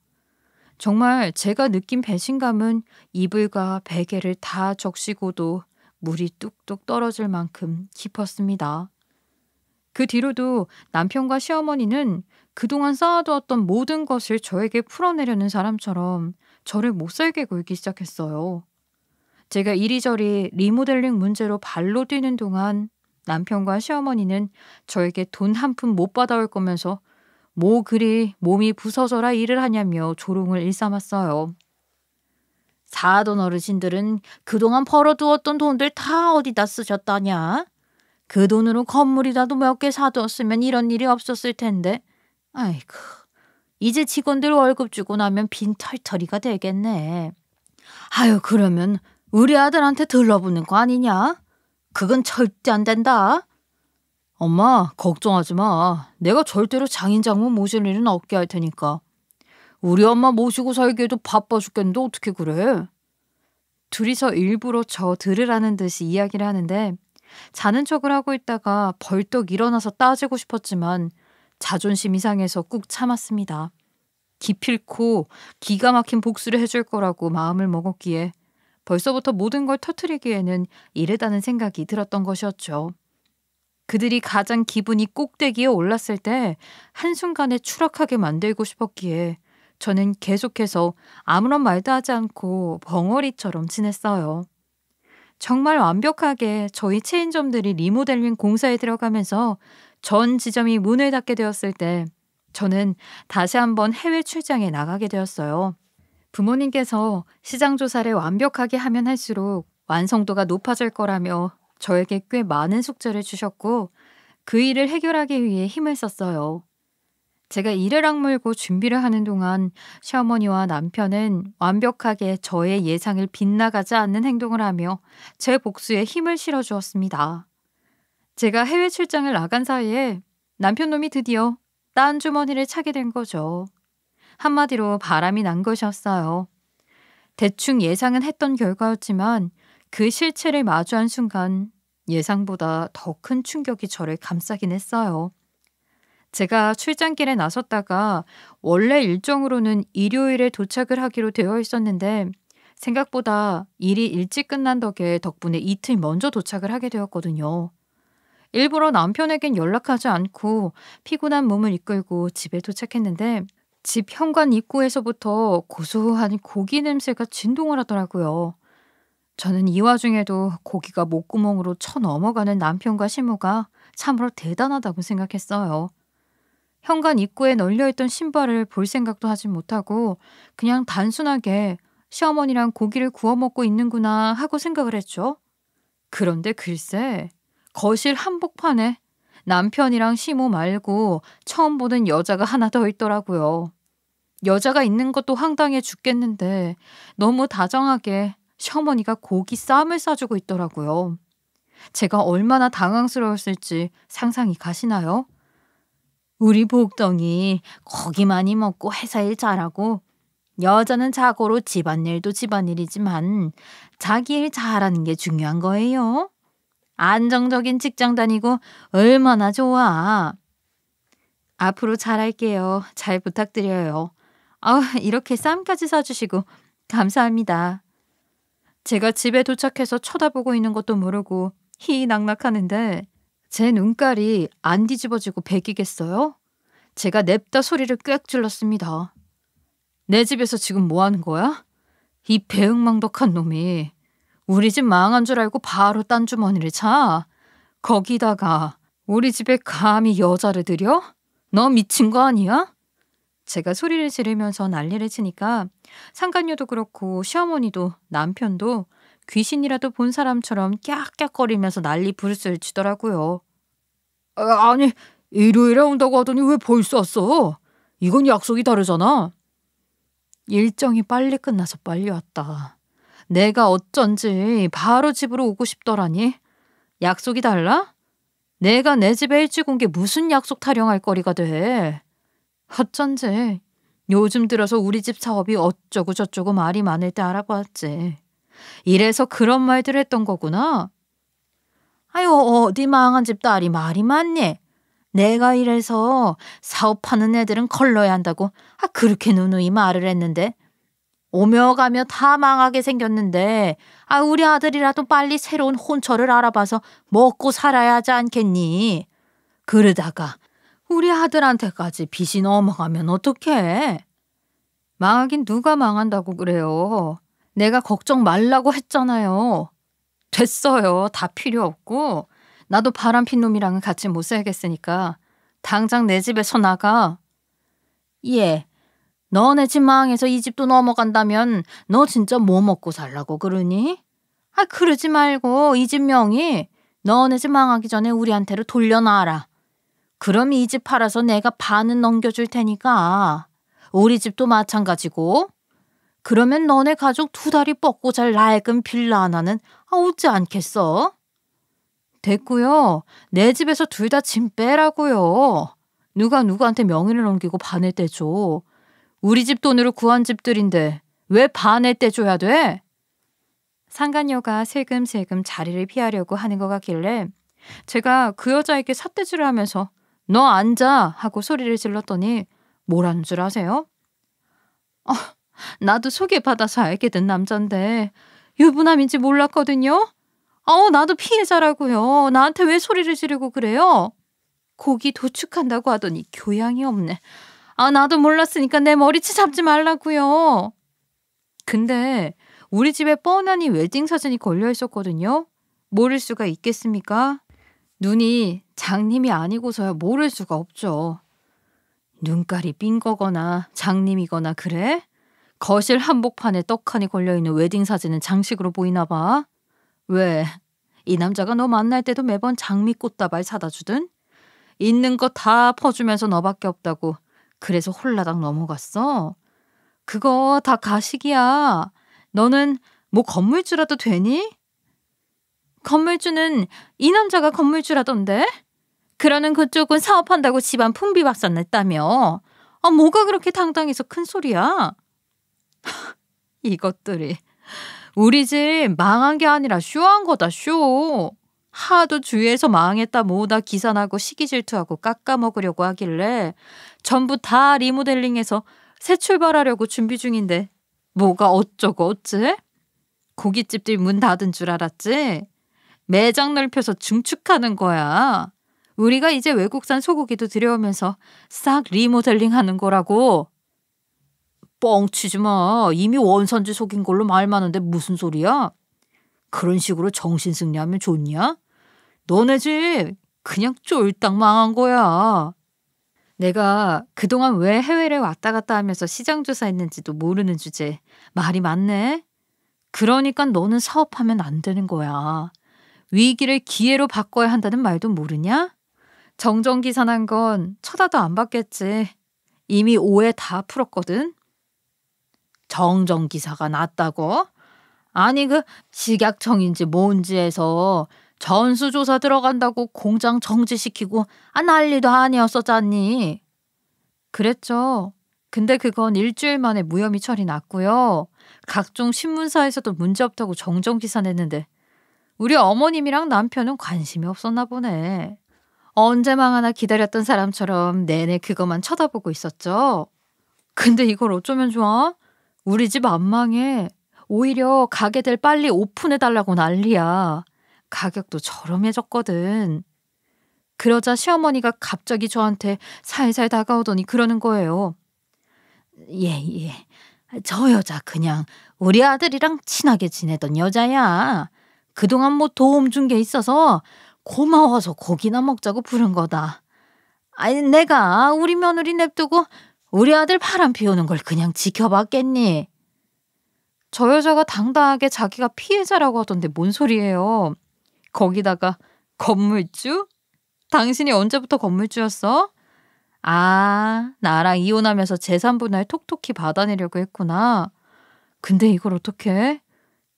정말 제가 느낀 배신감은 이불과 베개를 다 적시고도 물이 뚝뚝 떨어질 만큼 깊었습니다. 그 뒤로도 남편과 시어머니는 그동안 쌓아두었던 모든 것을 저에게 풀어내려는 사람처럼 저를 못살게 굴기 시작했어요. 제가 이리저리 리모델링 문제로 발로 뛰는 동안 남편과 시어머니는 저에게 돈 한 푼 못 받아올 거면서 뭐 그리 몸이 부서져라 일을 하냐며 조롱을 일삼았어요. 사돈 어르신들은 그동안 벌어두었던 돈들 다 어디다 쓰셨다냐? 그 돈으로 건물이라도 몇 개 사두었으면 이런 일이 없었을 텐데. 아이고, 이제 직원들 월급 주고 나면 빈털터리가 되겠네. 아유, 그러면 우리 아들한테 들러붙는 거 아니냐? 그건 절대 안 된다. 엄마, 걱정하지 마. 내가 절대로 장인장모 모실 일은 없게 할 테니까. 우리 엄마 모시고 살기에도 바빠 죽겠는데 어떻게 그래? 둘이서 일부러 저 들으라는 듯이 이야기를 하는데 자는 척을 하고 있다가 벌떡 일어나서 따지고 싶었지만 자존심이 상해서 꾹 참았습니다. 기필코 기가 막힌 복수를 해줄 거라고 마음을 먹었기에 벌써부터 모든 걸 터뜨리기에는 이르다는 생각이 들었던 것이었죠. 그들이 가장 기분이 꼭대기에 올랐을 때 한순간에 추락하게 만들고 싶었기에 저는 계속해서 아무런 말도 하지 않고 벙어리처럼 지냈어요. 정말 완벽하게 저희 체인점들이 리모델링 공사에 들어가면서 전 지점이 문을 닫게 되었을 때 저는 다시 한번 해외 출장에 나가게 되었어요. 부모님께서 시장 조사를 완벽하게 하면 할수록 완성도가 높아질 거라며 저에게 꽤 많은 숙제를 주셨고 그 일을 해결하기 위해 힘을 썼어요. 제가 이를 악물고 준비를 하는 동안 시어머니와 남편은 완벽하게 저의 예상을 빗나가지 않는 행동을 하며 제 복수에 힘을 실어주었습니다. 제가 해외 출장을 나간 사이에 남편 놈이 드디어 딴 주머니를 차게 된 거죠. 한마디로 바람이 난 것이었어요. 대충 예상은 했던 결과였지만 그 실체를 마주한 순간 예상보다 더 큰 충격이 저를 감싸긴 했어요. 제가 출장길에 나섰다가 원래 일정으로는 일요일에 도착을 하기로 되어 있었는데 생각보다 일이 일찍 끝난 덕분에 이틀 먼저 도착을 하게 되었거든요. 일부러 남편에겐 연락하지 않고 피곤한 몸을 이끌고 집에 도착했는데 집 현관 입구에서부터 고소한 고기 냄새가 진동을 하더라고요. 저는 이 와중에도 고기가 목구멍으로 쳐넘어가는 남편과 시모가 참으로 대단하다고 생각했어요. 현관 입구에 널려있던 신발을 볼 생각도 하지 못하고 그냥 단순하게 시어머니랑 고기를 구워 먹고 있는구나 하고 생각을 했죠. 그런데 글쎄 거실 한복판에 남편이랑 시모 말고 처음 보는 여자가 하나 더 있더라고요. 여자가 있는 것도 황당해 죽겠는데 너무 다정하게 시어머니가 고기 쌈을 싸주고 있더라고요. 제가 얼마나 당황스러웠을지 상상이 가시나요? 우리 복덩이 고기 많이 먹고 회사 일 잘하고 여자는 자고로 집안일도 집안일이지만 자기 일 잘하는 게 중요한 거예요. 안정적인 직장 다니고 얼마나 좋아. 앞으로 잘할게요. 잘 부탁드려요. 이렇게 쌈까지 사주시고 감사합니다. 제가 집에 도착해서 쳐다보고 있는 것도 모르고 희낙낙하는데 제 눈깔이 안 뒤집어지고 배기겠어요? 제가 냅다 소리를 꽥 질렀습니다. 내 집에서 지금 뭐 하는 거야? 이 배은망덕한 놈이 우리 집 망한 줄 알고 바로 딴 주머니를 차. 거기다가 우리 집에 감히 여자를 들여? 너 미친 거 아니야? 제가 소리를 지르면서 난리를 치니까 상간녀도 그렇고 시어머니도 남편도 귀신이라도 본 사람처럼 깍깍거리면서 난리 부르스를 치더라고요. 아니, 일요일에 온다고 하더니 왜 벌써 왔어? 이건 약속이 다르잖아. 일정이 빨리 끝나서 빨리 왔다. 내가 어쩐지 바로 집으로 오고 싶더라니. 약속이 달라? 내가 내 집에 일찍 온 게 무슨 약속 타령할 거리가 돼. 어쩐지 요즘 들어서 우리 집 사업이 어쩌고 저쩌고 말이 많을 때 알아봤지. 이래서 그런 말들 했던 거구나. 아유, 어디 망한 집 딸이 말이 많니? 내가 이래서 사업하는 애들은 걸러야 한다고 그렇게 누누이 말을 했는데 오며 가며 다 망하게 생겼는데 우리 아들이라도 빨리 새로운 혼처를 알아봐서 먹고 살아야 하지 않겠니? 그러다가 우리 아들한테까지 빚이 넘어가면 어떡해? 망하긴 누가 망한다고 그래요. 내가 걱정 말라고 했잖아요. 됐어요. 다 필요 없고 나도 바람핀 놈이랑은 같이 못 살겠으니까 당장 내 집에서 나가. 예, 너네 집 망해서 이 집도 넘어간다면 너 진짜 뭐 먹고 살라고 그러니? 아, 그러지 말고 이 집 명의 너네 집 망하기 전에 우리한테로 돌려놔라. 그럼 이 집 팔아서 내가 반은 넘겨줄 테니까. 우리 집도 마찬가지고. 그러면 너네 가족 두 다리 뻗고 잘 낡은 빌라 하나는 웃지 않겠어? 됐고요. 내 집에서 둘 다 짐 빼라고요. 누가 누구한테 명의를 넘기고 반을 떼줘. 우리 집 돈으로 구한 집들인데 왜 반을 떼줘야 돼? 상간녀가 슬금슬금 자리를 피하려고 하는 것 같길래 제가 그 여자에게 삿대질을 하면서 너 앉아 하고 소리를 질렀더니 뭐라는 줄 아세요? 나도 소개받아서 알게 된 남잔데 유부남인지 몰랐거든요. 나도 피해자라고요. 나한테 왜 소리를 지르고 그래요? 고기 도축한다고 하더니 교양이 없네. 나도 몰랐으니까 내 머리채 잡지 말라고요. 근데 우리 집에 뻔하니 웨딩 사진이 걸려 있었거든요. 모를 수가 있겠습니까? 눈이 장님이 아니고서야 모를 수가 없죠. 눈깔이 삔 거거나 장님이거나 그래? 거실 한복판에 떡하니 걸려있는 웨딩 사진은 장식으로 보이나 봐. 왜? 이 남자가 너 만날 때도 매번 장미꽃다발 사다 주든? 있는 거 다 퍼주면서 너밖에 없다고 그래서 홀라당 넘어갔어? 그거 다 가식이야. 너는 뭐 건물주라도 되니? 건물주는 이 남자가 건물주라던데? 그러는 그쪽은 사업한다고 집안 풍비박산 냈다며. 뭐가 그렇게 당당해서 큰 소리야? 이것들이 우리 집 망한 게 아니라 쇼한 거다, 쇼. 하도 주위에서 망했다 뭐다 기사나고 시기 질투하고 깎아먹으려고 하길래 전부 다 리모델링해서 새 출발하려고 준비 중인데 뭐가 어쩌고 어째? 고깃집들 문 닫은 줄 알았지? 매장 넓혀서 증축하는 거야. 우리가 이제 외국산 소고기도 들여오면서 싹 리모델링 하는 거라고. 뻥치지 마. 이미 원산지 속인 걸로 말 많은데 무슨 소리야? 그런 식으로 정신승리하면 좋냐? 너네 집 그냥 쫄딱 망한 거야. 내가 그동안 왜 해외를 왔다 갔다 하면서 시장 조사했는지도 모르는 주제. 말이 많네. 그러니까 너는 사업하면 안 되는 거야. 위기를 기회로 바꿔야 한다는 말도 모르냐? 정전기사 난 건 쳐다도 안 봤겠지. 이미 오해 다 풀었거든. 정전기사가 났다고? 아니 그 식약청인지 뭔지에서 전수조사 들어간다고 공장 정지시키고 난리도 아니었었잖니. 그랬죠. 근데 그건 일주일 만에 무혐의 처리 났고요. 각종 신문사에서도 문제없다고 정정기사 냈는데 우리 어머님이랑 남편은 관심이 없었나 보네. 언제 망하나 기다렸던 사람처럼 내내 그것만 쳐다보고 있었죠. 근데 이걸 어쩌면 좋아? 우리 집 안 망해. 오히려 가게들 빨리 오픈해달라고 난리야. 가격도 저렴해졌거든. 그러자 시어머니가 갑자기 저한테 살살 다가오더니 그러는 거예요. 예. 저 여자 그냥 우리 아들이랑 친하게 지내던 여자야. 그동안 뭐 도움 준 게 있어서 고마워서 고기나 먹자고 부른 거다. 아니 내가 우리 며느리 냅두고 우리 아들 바람 피우는 걸 그냥 지켜봤겠니? 저 여자가 당당하게 자기가 피해자라고 하던데 뭔 소리예요. 거기다가 건물주? 당신이 언제부터 건물주였어? 나랑 이혼하면서 재산 분할 톡톡히 받아내려고 했구나. 근데 이걸 어떡해?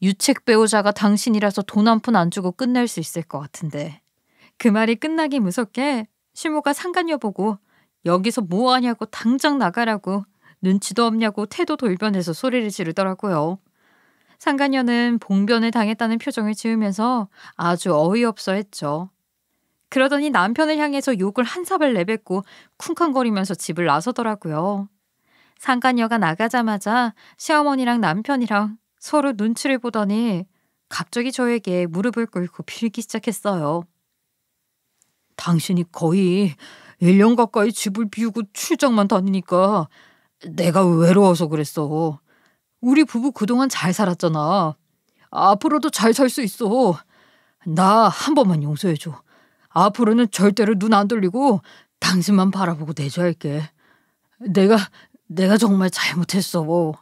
유책 배우자가 당신이라서 돈 한 푼 안 주고 끝낼 수 있을 것 같은데. 그 말이 끝나기 무섭게 시모가 상간녀 보고 여기서 뭐 하냐고 당장 나가라고 눈치도 없냐고 태도 돌변해서 소리를 지르더라고요. 상간녀는 봉변을 당했다는 표정을 지으면서 아주 어이없어 했죠. 그러더니 남편을 향해서 욕을 한 사발 내뱉고 쿵쾅거리면서 집을 나서더라고요. 상간녀가 나가자마자 시어머니랑 남편이랑 서로 눈치를 보더니 갑자기 저에게 무릎을 꿇고 빌기 시작했어요. 당신이 거의 1년 가까이 집을 비우고 출장만 다니니까 내가 외로워서 그랬어. 우리 부부 그동안 잘 살았잖아. 앞으로도 잘 살 수 있어. 나 한 번만 용서해줘. 앞으로는 절대로 눈 안 돌리고 당신만 바라보고 내조할게. 내가 내가 정말 잘못했어.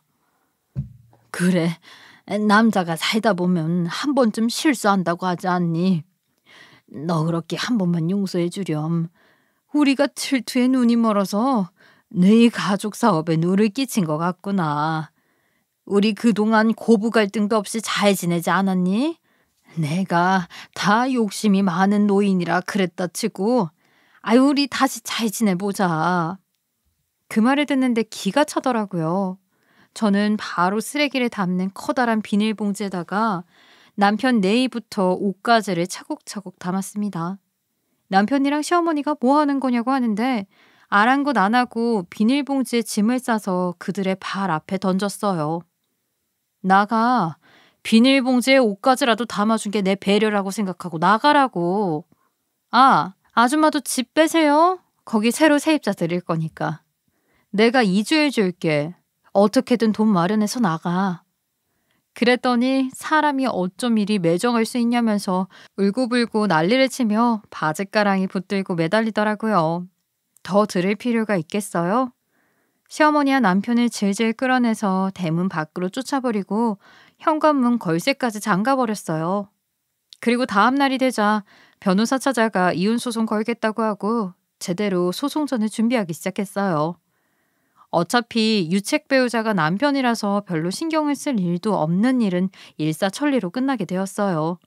그래, 남자가 살다 보면 한 번쯤 실수한다고 하지 않니? 너 그렇게 한 번만 용서해 주렴. 우리가 질투에 눈이 멀어서 네 가족 사업에 누를 끼친 것 같구나. 우리 그동안 고부 갈등도 없이 잘 지내지 않았니? 내가 다 욕심이 많은 노인이라 그랬다 치고, 아유, 우리 다시 잘 지내보자. 그 말을 듣는데 기가 차더라고요. 저는 바로 쓰레기를 담는 커다란 비닐봉지에다가 남편 네이부터 옷가지를 차곡차곡 담았습니다. 남편이랑 시어머니가 뭐 하는 거냐고 하는데 아랑곳 안 하고 비닐봉지에 짐을 싸서 그들의 발 앞에 던졌어요. 나가. 비닐봉지에 옷가지라도 담아준 게 내 배려라고 생각하고 나가라고. 아, 아줌마도 집 빼세요. 거기 새로 세입자 드릴 거니까. 내가 이주해 줄게. 어떻게든 돈 마련해서 나가. 그랬더니 사람이 어쩜 이리 매정할 수 있냐면서 울고불고 난리를 치며 바짓가랑이 붙들고 매달리더라고요. 더 들을 필요가 있겠어요? 시어머니와 남편을 질질 끌어내서 대문 밖으로 쫓아버리고 현관문 걸쇠까지 잠가버렸어요. 그리고 다음 날이 되자 변호사 찾아가 이혼소송 걸겠다고 하고 제대로 소송전을 준비하기 시작했어요. 어차피 유책 배우자가 남편이라서 별로 신경을 쓸 일도 없는 일은 일사천리로 끝나게 되었어요.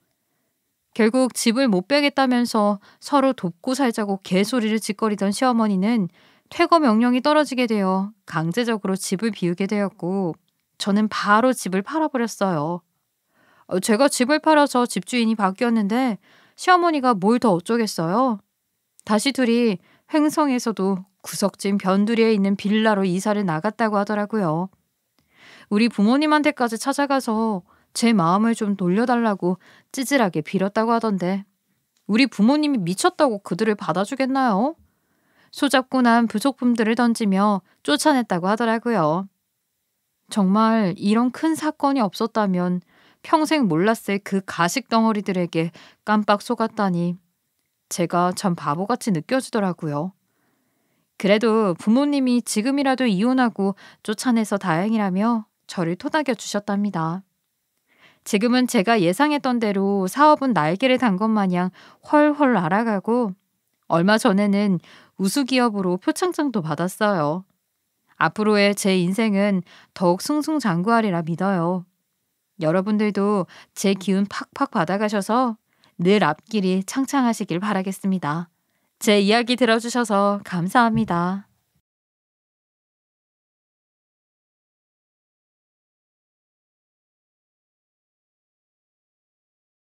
결국 집을 못 빼겠다면서 서로 돕고 살자고 개소리를 짓거리던 시어머니는 퇴거 명령이 떨어지게 되어 강제적으로 집을 비우게 되었고 저는 바로 집을 팔아버렸어요. 제가 집을 팔아서 집주인이 바뀌었는데 시어머니가 뭘 더 어쩌겠어요? 다시 둘이 횡성에서도 구석진 변두리에 있는 빌라로 이사를 나갔다고 하더라고요. 우리 부모님한테까지 찾아가서 제 마음을 좀 돌려달라고 찌질하게 빌었다고 하던데 우리 부모님이 미쳤다고 그들을 받아주겠나요? 소잡고 난 부속품들을 던지며 쫓아냈다고 하더라고요. 정말 이런 큰 사건이 없었다면 평생 몰랐을 그 가식 덩어리들에게 깜빡 속았다니 제가 참 바보같이 느껴지더라고요. 그래도 부모님이 지금이라도 이혼하고 쫓아내서 다행이라며 저를 토닥여 주셨답니다. 지금은 제가 예상했던 대로 사업은 날개를 단 것 마냥 훨훨 날아가고 얼마 전에는 우수기업으로 표창장도 받았어요. 앞으로의 제 인생은 더욱 승승장구하리라 믿어요. 여러분들도 제 기운 팍팍 받아가셔서 늘 앞길이 창창하시길 바라겠습니다. 제 이야기 들어주셔서 감사합니다.